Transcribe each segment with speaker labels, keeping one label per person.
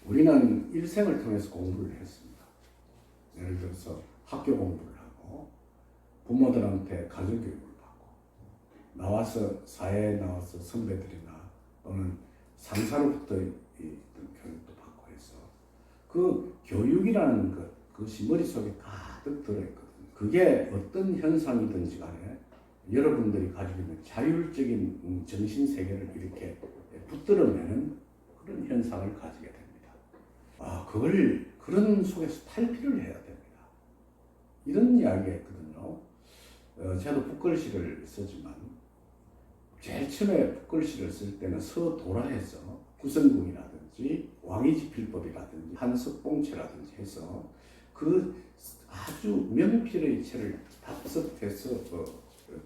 Speaker 1: 우리는 일생을 통해서 공부를 했습니다. 예를 들어서 학교 공부를 하고 부모들한테 가정교육을 받고 나와서 사회에 나와서 선배들이나 또는 상사로부터 교육도 받고 해서 그 교육이라는 그것이 머릿속에 가득 들어있거든요. 그게 어떤 현상이든지 간에 여러분들이 가지고 있는 자율적인 정신세계를 이렇게 붙들어내는 그런 현상을 가지게 됩니다. 그걸 그런 속에서 탈피를 해야 됩니다. 이런 이야기 했거든요. 저도 붓글씨를 쓰지만 제일 처음에 붓글씨를 쓸 때는 서도라해서 구성궁이라든지 왕이지필법이라든지 한석봉체라든지 해서 그 아주 명필의 체를 답습해서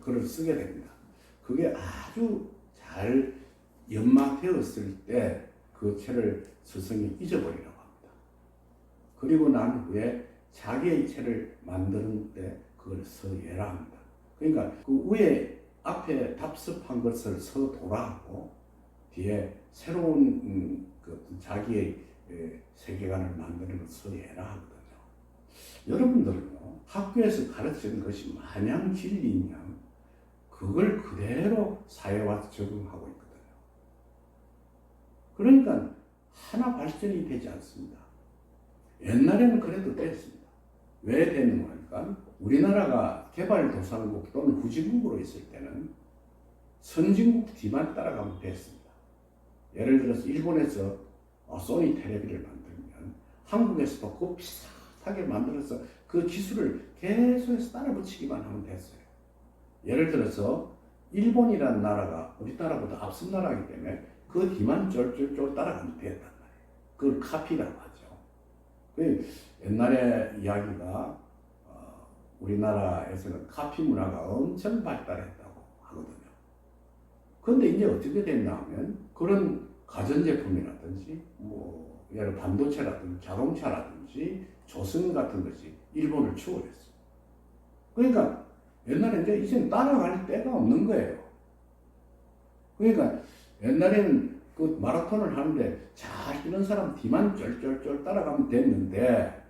Speaker 1: 글을 쓰게 됩니다. 그게 아주 잘 연마되었을 때 그 체를 스승이 잊어버리라고 합니다. 그리고 난 후에 자기의 체를 만드는 때 그걸 서예라 합니다. 그러니까 그 위에 앞에 답습한 것을 서도라하고 뒤에 새로운 그 자기의 세계관을 만드는 것을 서예라 하거든요. 여러분들은요, 학교에서 가르치는 것이 마냥 진리인 양 그걸 그대로 사회에 와서 적응하고 있거든요. 그러니까 하나 발전이 되지 않습니다. 옛날에는 그래도 됐습니다. 왜 됐는가 하니까 우리나라가 개발도상국 또는 후진국으로 있을 때는 선진국 뒤만 따라가면 됐습니다. 예를 들어서 일본에서 소니 텔레비를 만들면 한국에서도 그 비슷하게 만들어서 그 기술을 계속해서 따라 붙이기만 하면 됐어요. 예를 들어서 일본이라는 나라가 우리나라보다 앞선 나라이기 때문에 그 뒤만 쫄쫄쫄 따라가면 됐단 말이에요. 그걸 카피라고 하죠. 옛날에 이야기가 우리나라에서는 카피 문화가 엄청 발달했다고 하거든요. 그런데 이제 어떻게 됐나 하면 그런 가전제품이라든지 예를 반도체라든지 자동차라든지 조선 같은 것이 일본을 추월했어요. 그러니까 옛날에 이제는 따라갈 데가 없는 거예요. 그러니까 옛날에는 그 마라톤을 하는데 잘 뛰는 사람 뒤만 쫄쫄쫄 따라가면 됐는데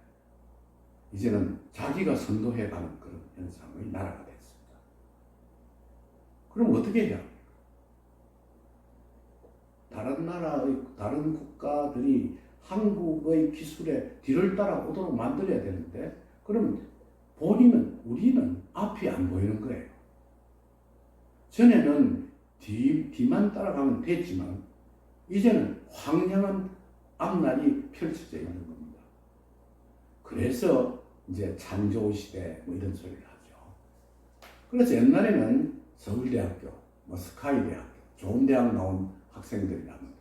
Speaker 1: 이제는 자기가 선도해가는 그런 현상의 나라가 됐습니다. 그럼 어떻게 해야 합니까? 다른 나라의 다른 국가들이 한국의 기술에 뒤를 따라오도록 만들어야 되는데 그럼 우리는 앞이 안 보이는 거예요. 전에는 뒤만 따라가면 됐지만 이제는 황량한 앞날이 펼쳐져 있는 겁니다. 그래서 이제 창조시대 이런 소리를 하죠. 그래서 옛날에는 서울대학교, 스카이대학교, 좋은 대학 나온 학생들이라면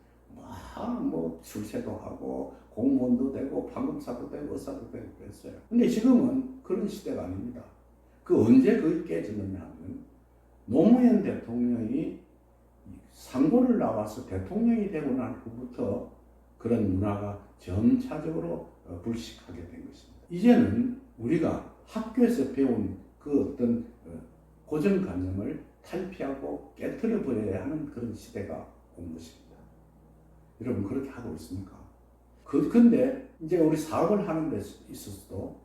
Speaker 1: 출세도 하고 공무원도 되고 판검사도 되고 의사도 되고 그랬어요. 근데 지금은 그런 시대가 아닙니다. 언제 그게 깨지느냐 하면 노무현 대통령이 상고를 나와서 대통령이 되고 난 후부터 그런 문화가 점차적으로 불식하게 된 것입니다. 이제는 우리가 학교에서 배운 그 어떤 고정관념을 탈피하고 깨트려 버려야 하는 그런 시대가 온 것입니다. 여러분 그렇게 하고 있습니까? 근데 이제 우리 사업을 하는 데 있어서도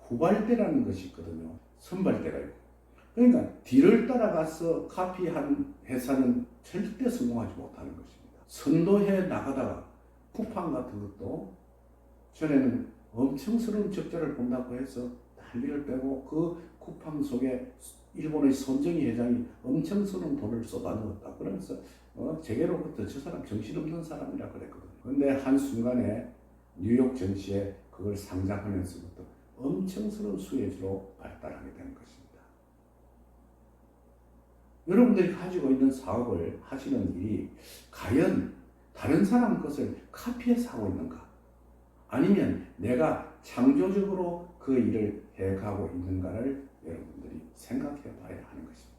Speaker 1: 후발대라는 것이 있거든요. 선발대가 있고. 그러니까 뒤를 따라가서 카피한 회사는 절대 성공하지 못하는 것입니다. 선도해 나가다가 쿠팡 같은 것도 전에는 엄청스러운 적자를 본다고 해서 난리를 빼고 그 쿠팡 속에 일본의 손정희 회장이 엄청스러운 돈을 쏟아넣었다. 그러면서 재계로부터 저 사람 정신없는 사람이라 그랬거든요. 그런데 한순간에 뉴욕 증시에 그걸 상장하면서부터 엄청스러운 수혜주로 발달하게 된 것입니다. 여러분들이 가지고 있는 사업을 하시는 일이 과연 다른 사람 것을 카피해서 하고 있는가? 아니면 내가 창조적으로 그 일을 해가고 있는가를 여러분들이 생각해 봐야 하는 것입니다.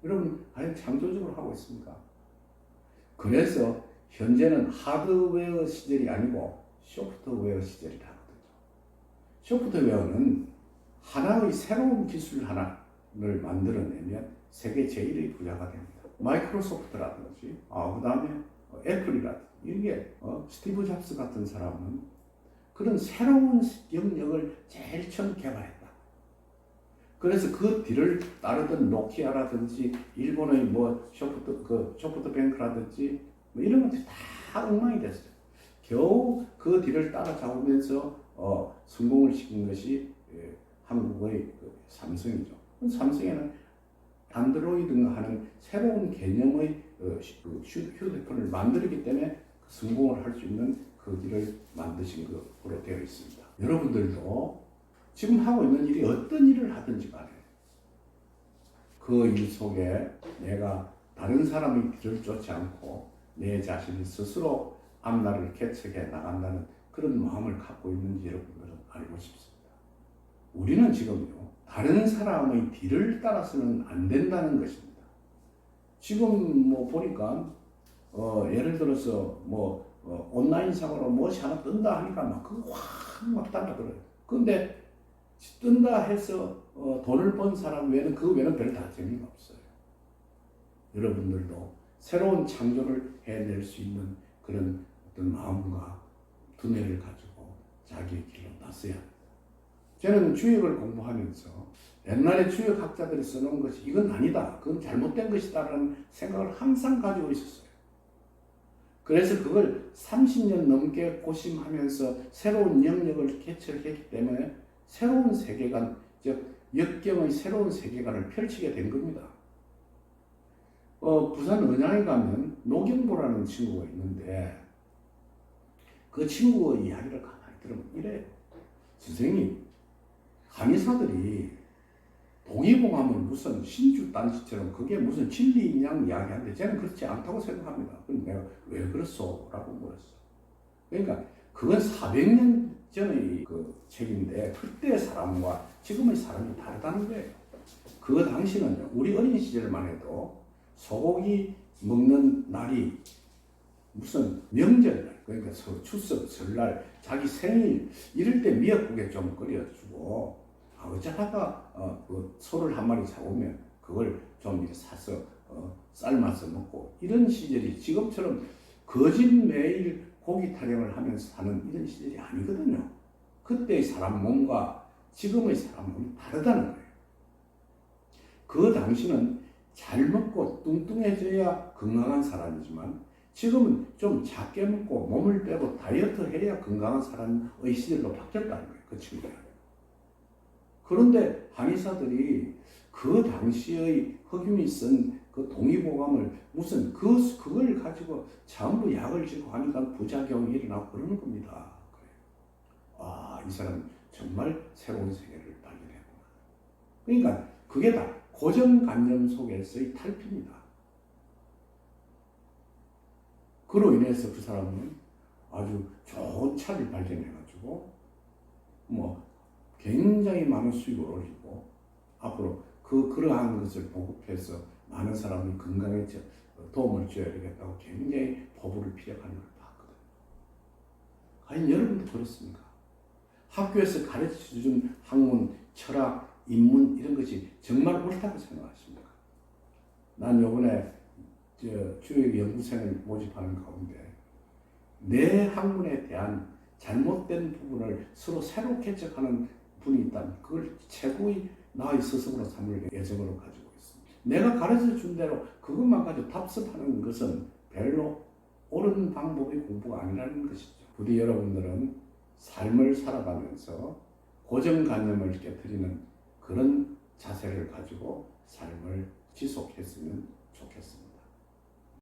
Speaker 1: 여러분, 과연 창조적으로 하고 있습니까? 그래서 현재는 하드웨어 시절이 아니고 소프트웨어 시절이라 하거든요. 소프트웨어는 하나의 새로운 기술 하나를 만들어내면 세계 제1의 부자가 됩니다. 마이크로소프트라든지, 그 다음에 애플이라든지 이게 스티브 잡스 같은 사람은 그런 새로운 영역을 제일 처음 개발했다. 그래서 그 뒤를 따르던 노키아라든지 일본의 뭐 소프트뱅크라든지 뭐 이런 것들이 다 엉망이 됐어요. 겨우 그 뒤를 따라잡으면서 성공을 시킨 것이 한국의 삼성이죠. 삼성에는 안드로이드가 하는 새로운 개념의 휴대폰을 만들기 때문에 성공을 할 수 있는 그 길을 만드신 것으로 되어 있습니다. 여러분들도 지금 하고 있는 일이 어떤 일을 하든지 간에 그 일 속에 내가 다른 사람의 길을 쫓지 않고 내 자신이 스스로 앞날을 개척해 나간다는 그런 마음을 갖고 있는지 여러분들은 알고 싶습니다. 우리는 지금요, 다른 사람의 뒤를 따라서는 안 된다는 것입니다. 지금 뭐 보니까 예를 들어서 뭐 온라인상으로 무엇이 하나 뜬다 하니까 막 그거 확 따라들어요. 근데 뜬다 해서 돈을 번 사람 외에는 그 외에는 별 다 재미가 없어요. 여러분들도 새로운 창조를 해낼 수 있는 그런 어떤 마음과 두뇌를 가지고 자기의 길로 나서야 합니다. 저는 주역을 공부하면서 옛날에 주역학자들이 써놓은 것이 이건 아니다, 그건 잘못된 것이다라는 생각을 항상 가지고 있었어요. 그래서 그걸 30년 넘게 고심하면서 새로운 영역을 개척했기 때문에 새로운 세계관, 즉 역경의 새로운 세계관을 펼치게 된 겁니다. 부산 언양에 가면 노경보라는 친구가 있는데 그 친구의 이야기를 가만히 들으면 이래. 선생님, 한의사들이 동의보감을 무슨 신주단지처럼 그게 무슨 진리인양 이야기하는데 저는 그렇지 않다고 생각합니다. 그럼 내가 왜 그랬어? 라고 물었어. 그러니까 그건 400년 전의 그 책인데 그때의 사람과 지금의 사람이 다르다는 거예요. 그 당시는 우리 어린 시절만 해도 소고기 먹는 날이 무슨 명절날, 그러니까 추석, 설날, 자기 생일 이럴 때 미역국에 좀 끓여주고 어쩌다가 그 소를 한 마리 잡으면 그걸 좀 이렇게 사서 삶아서 먹고 이런 시절이 지금처럼 거짓 매일 고기 타령을 하면서 사는 이런 시절이 아니거든요. 그때의 사람 몸과 지금의 사람 몸이 다르다는 거예요. 그 당시는 잘 먹고 뚱뚱해져야 건강한 사람이지만 지금은 좀 작게 먹고 몸을 빼고 다이어트 해야 건강한 사람의 시절로 바뀌었다는 거예요. 그 친구가. 그런데 한의사들이 그 당시의 흑윤이 쓴 그 동의보감을 무슨 그걸 가지고 전부 약을 짓고 하니까 부작용이 일어나고 그러는 겁니다. 그래요. 이 사람 정말 새로운 세계를 발견했구나. 그러니까 그게 다 고정관념 속에서의 탈피입니다. 그로 인해서 그 사람은 아주 좋은 차를 발견해가지고 뭐 굉장히 많은 수익을 올리고 앞으로 그러한 것을 보급해서 많은 사람이 건강에 도움을 줘야 되겠다고 굉장히 포부를 피력하는 걸 봤거든요. 과연 여러분도 그렇습니까? 학교에서 가르쳐준 학문, 철학, 인문 이런 것이 정말 옳다고 생각하십니까? 난 요번에 주역 연구생을 모집하는 가운데 내 학문에 대한 잘못된 부분을 서로 새로 개척하는 분이 있다면 그걸 최고의 나의 스승으로 삼을 예정으로 가지고 있습니다. 내가 가르쳐 준 대로 그것만 가지고 답습하는 것은 별로 옳은 방법의 공부가 아니라는 것이죠. 부디 여러분들은 삶을 살아가면서 고정관념을 깨뜨리는 그런 자세를 가지고 삶을 지속했으면 좋겠습니다.